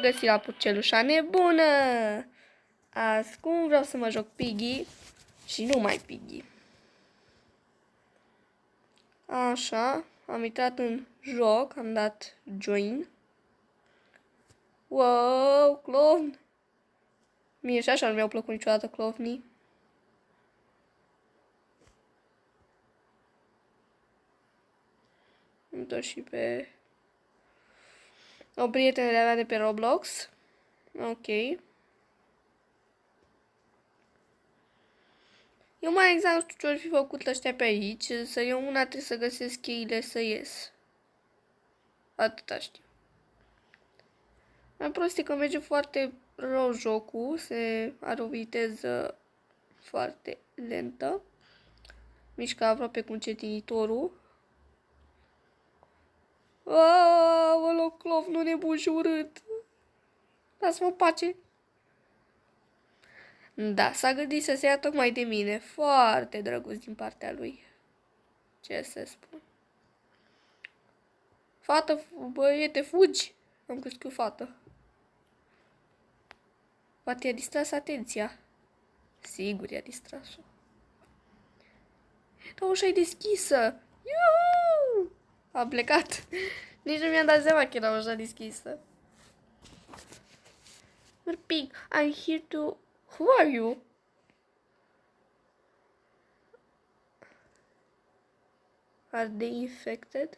Găsi la pucelușa nebună! Azi cum vreau să mă joc Piggy și nu mai Piggy. Așa, am intrat în joc, am dat join. Wow, clown! Mie și așa nu mi-au plăcut niciodată clownii. Îmi dau și pe o prietenă de-a mea de pe Roblox. Ok. Eu mai exact nu știu ce ori fi făcut ăștia pe aici, însă eu una trebuie să găsesc cheile să ies. Atâta știu. Mai prost e că merge foarte rău jocul, are o viteză foarte lentă. Mișcă aproape cu încetinitorul. Aoleu, clov, nu nebun și urât. Lasă-mă pace. Da, s-a gândit să se ia tocmai de mine. Foarte drăguț din partea lui. Ce să spun. Fată, băiete, fugi. Am crezut că fată. Poate i-a distras atenția. Sigur i-a distras-o. Dar ușa e deschisă. Iuuu! A plecat. Nici nu mi-am dat seama că era ușa deschisă. Pig, I'm here to... Who are you? Are they infected?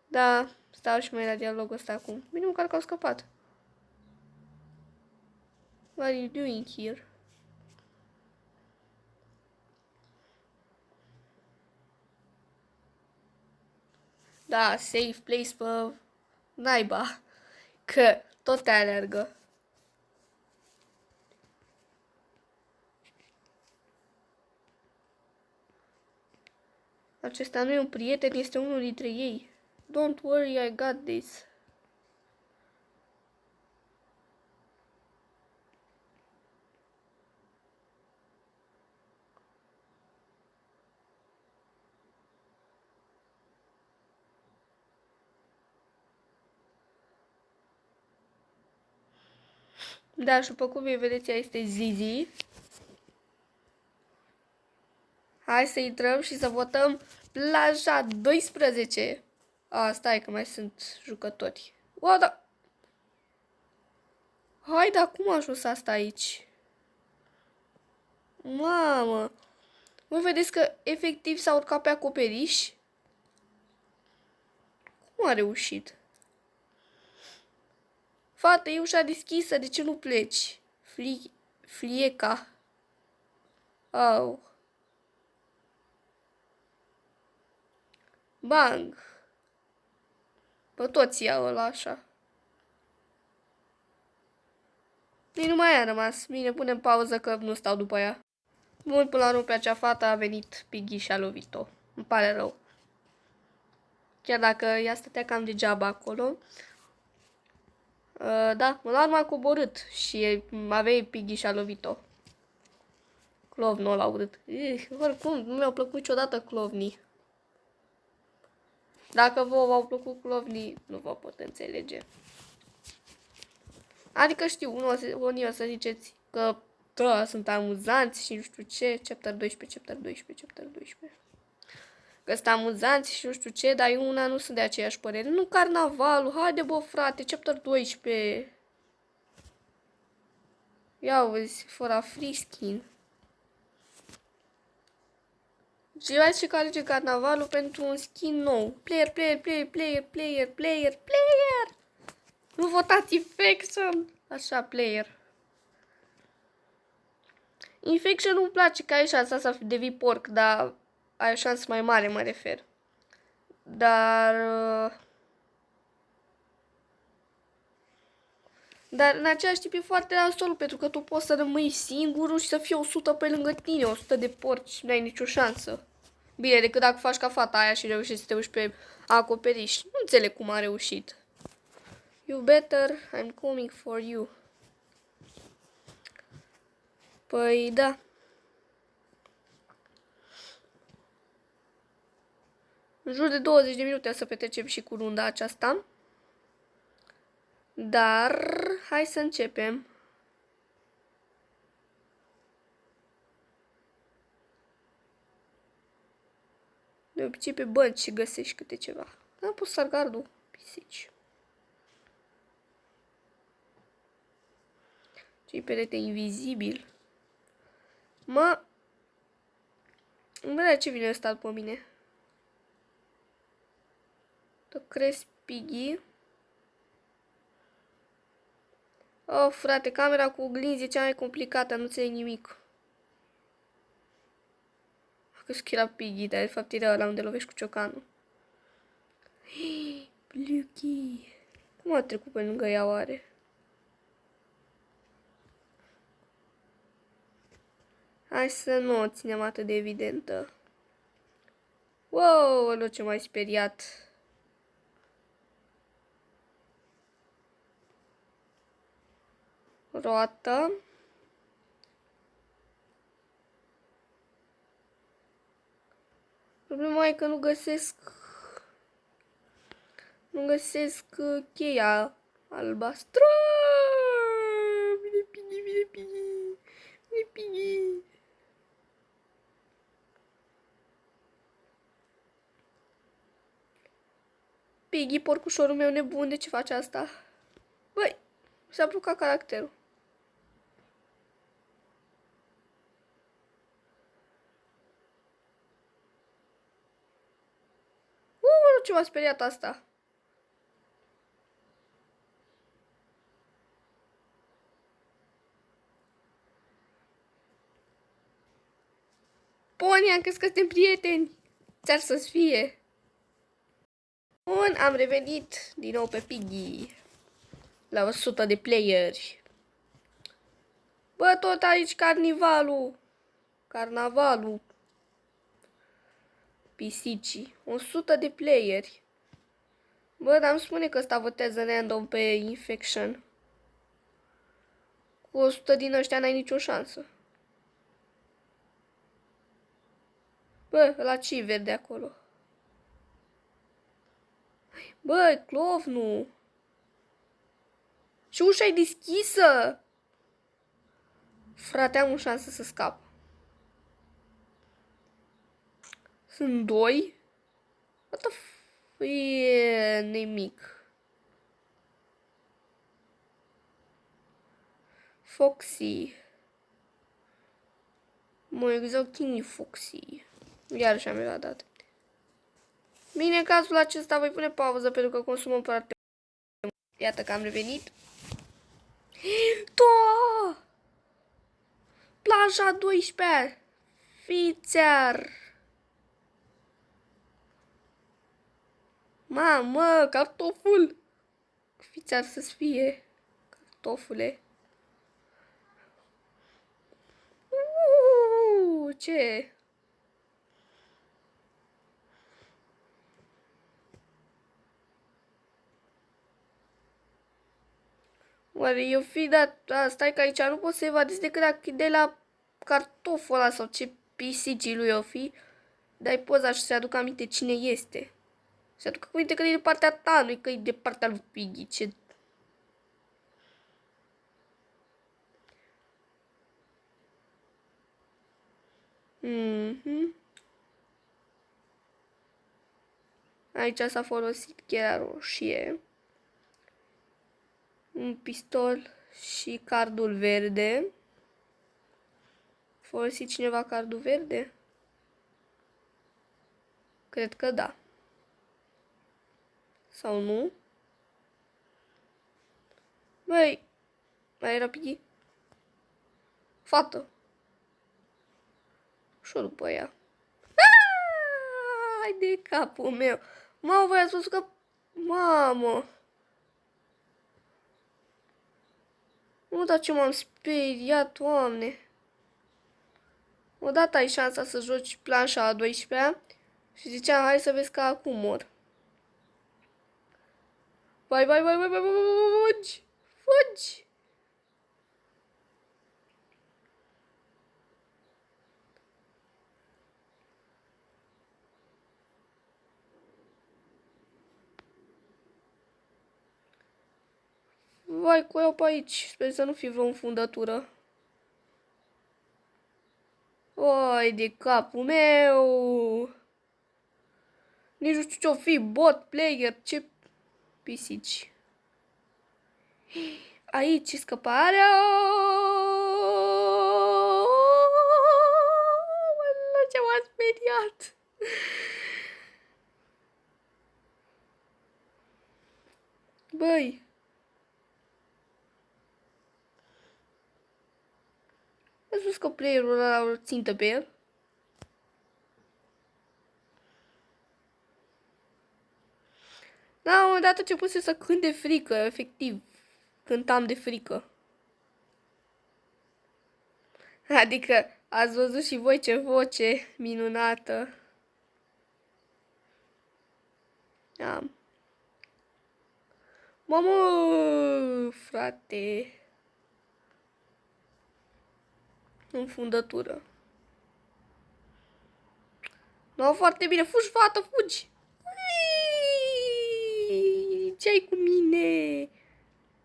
Da, stau și mai la dialogul ăsta acum. Bine măcar că au scăpat. What are you doing here? Da, safe place pe naiba. Că tot te alergă. Acesta nu e un prieten, este unul dintre ei. Don't worry, I got this. Da, și după cum vedeți, ea este Zizi. Hai să intrăm și să votăm plaja 12. Stai că mai sunt jucători. O, da. Hai, dar cum a ajuns asta aici? Mamă. Voi vedeți că efectiv s-a urcat pe acoperiș? Cum a reușit? Fată, e ușa deschisă, de ce nu pleci? Flieca. Au. Bang. Pe toți iau ăla așa. Nici nu mai a rămas. Bine, punem pauză că nu stau după ea. Bun, până la urmă pe acea fată a venit Piggy și a lovit-o. Îmi pare rău. Chiar dacă ea stătea cam degeaba acolo. Da, până la urmă a coborât și avea Piggy și a lovit-o. Clovnul ăla urât. Oricum, nu mi-au plăcut niciodată clovnii. Dacă vouă v-au plăcut clovnii, nu vă pot înțelege. Adică știu, unii o să ziceți că da, sunt amuzanți și nu știu ce, chapter 12, chapter 12, chapter 12. Că sunt amuzanți și nu știu ce, dar eu una nu sunt de aceeași părere. Nu carnavalul, haide bă frate, chapter 12. Ia uzi, fără free skin. Și vai ce alege carnavalul pentru un skin nou. Player, player, player, player, player, player, player. Nu votați Infection. Așa, player. Infection nu-mi place că ai șansa să devii porc, dar ai o șansă mai mare, mă refer. Dar în același timp e foarte nasol, pentru că tu poți să rămâi singurul și să fie 100 pe lângă tine, 100 de porci, n-ai nicio șansă. Bine, decât dacă faci ca fata aia și reușești să te uiți pe acoperiș. Nu înțeleg cum a reușit. You better, I'm coming for you. Păi da. În jur de 20 de minute să petrecem și cu runda aceasta. Dar hai să începem. De obicei pe bănci și găsești câte ceva. Am pus sargardul. Pisici. Ce-i perete invizibil. Mă... Îmi vedea ce vine ăsta după mine. The Crest Piggy. Oh, frate, camera cu oglinzi e cea mai complicată, nu înțeleg nimic. Că schira Piggy, dar de fapt era ăla unde lovești cu ciocanul. Bluky. Cum a trecut pe lângă ea oare? Hai să nu o ținem atât de evidentă. Wow, ce m-ai speriat. Roată. Problema e că nu găsesc cheia albastră. Vine Piggy, vine Piggy. Vine Piggy. Piggy, porcușorul meu nebun, de ce faci asta? Băi, s-a blocat caracterul. Ce m-a speriat asta? Pony, am crezut că suntem prieteni. Ți-ar să-ți fie. Bun, am revenit din nou pe Piggy. La 100 de playeri. Bă, tot aici carnavalul. Pisicii. 100 de playeri. Bă, dar îmi spune că ăsta votează random pe Infection. Cu 100 din ăștia n-ai nicio șansă. Bă, la ce verde acolo? Bă, clovnul. Și ușa e deschisă. Frate, am o șansă să scap. Sunt doi. What the f... E nimic. Foxy. Mă, exact cine e Foxy? Iarăși am era dat. Bine, în cazul acesta voi pune pauză pentru că consumăm foarte mult. Iată că am revenit. Da! Plaja 12. Fițear. Mamă, cartoful. Fițear să-ți fie. Cartofule. Ce? Oare eu fi dat... Stai că aici nu pot să evadez decât dacă de la cartoful ăla sau ce pisicii lui o fi. Dai poza și să-i aduc aminte cine este. Se aduc aminte că e de partea ta, nu că e de partea lui Piggy. Ce... Aici s-a folosit cheia roșie. Un pistol și cardul verde. Folosit cineva cardul verde? Cred că da. Sau nu? Băi, mai era Piggy? Fată. Și-o după ea. Hai de capul meu. Mamă, voi ați văzut că... Mamă. Nu, dar ce m-am speriat, Doamne. Odată ai șansa să joci planșa a 12-a și ziceam, hai să vezi că acum mor. Vai, fugi! Fugi! Vai, cu eu pe aici. Sper să nu fi vreo înfundătură. Oi, de capul meu. Nici nu știu ce-o fi, bot, player, ce pisici. Aici e scăparea. Ce m-a speriat. Băi. Ați văzut că playerul ăla o țintă pe el? La un moment dat a început să cânt de frică, efectiv. Cântam de frică. Adică ați văzut și voi ce voce minunată. Am. Mamă, frate. Înfundătură. Nu, foarte bine. Fugi, fată, fugi. Ce-ai cu mine?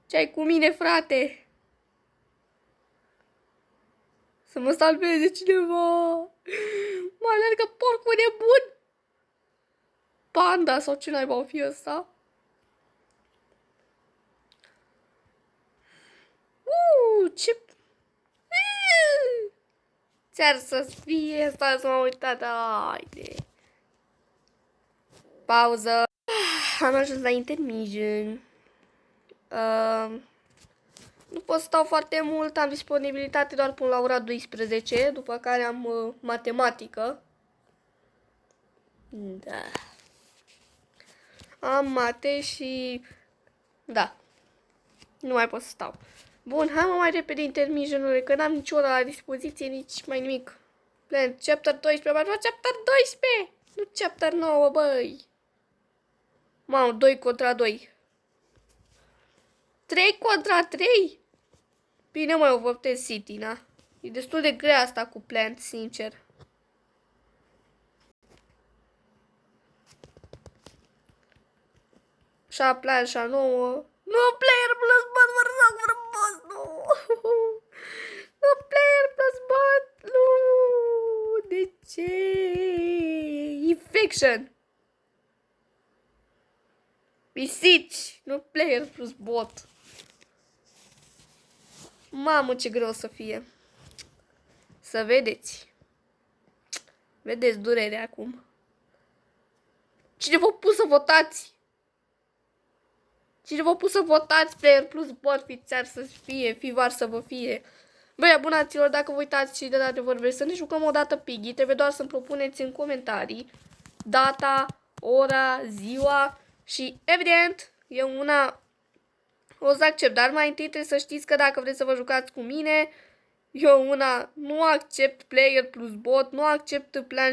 Ce-ai cu mine, frate? Să mă salveze cineva. Mă alergă porcul nebun. Panda sau ce naiba o fi ăsta? Ce... Ți-ar să fie, stai să mă uitat, haide. Pauză. Am ajuns la intermission. Nu pot stau foarte mult, am disponibilitate doar până la ora 12, după care am matematică. Da. Am mate și... Da. Nu mai pot să stau. Bun, hai mă mai repede intermissionule, că n-am nici ora la dispoziție, nici mai nimic. Plan, chapter 12, mai chapter 12! Nu chapter 9, băi! Mamă, 2 contra 2. 3 contra 3? Bine, mă, eu voptez City, na? E destul de grea asta cu Plant, sincer. Și-a Plant, și-a 9. Nu, player plus bot, vă rog frumos, nu! Nu, player plus bot, nu! De ce? Infection! Pisici, nu player plus bot. Mamă, ce greu o să fie. Să vedeți. Vedeți durerea acum. Cine v-a pus să votați? Cine v-a pus să votați player plus bot, fițar să fie, fivar să vă fie. Băi, abonaților, dacă vă uitați și de data vorbesc să ne jucăm o dată Piggy, trebuie doar să-mi propuneți în comentarii data, ora, ziua și, evident, eu una o să accept, dar mai întâi trebuie să știți că dacă vreți să vă jucați cu mine, eu una nu accept player plus bot, nu accept plan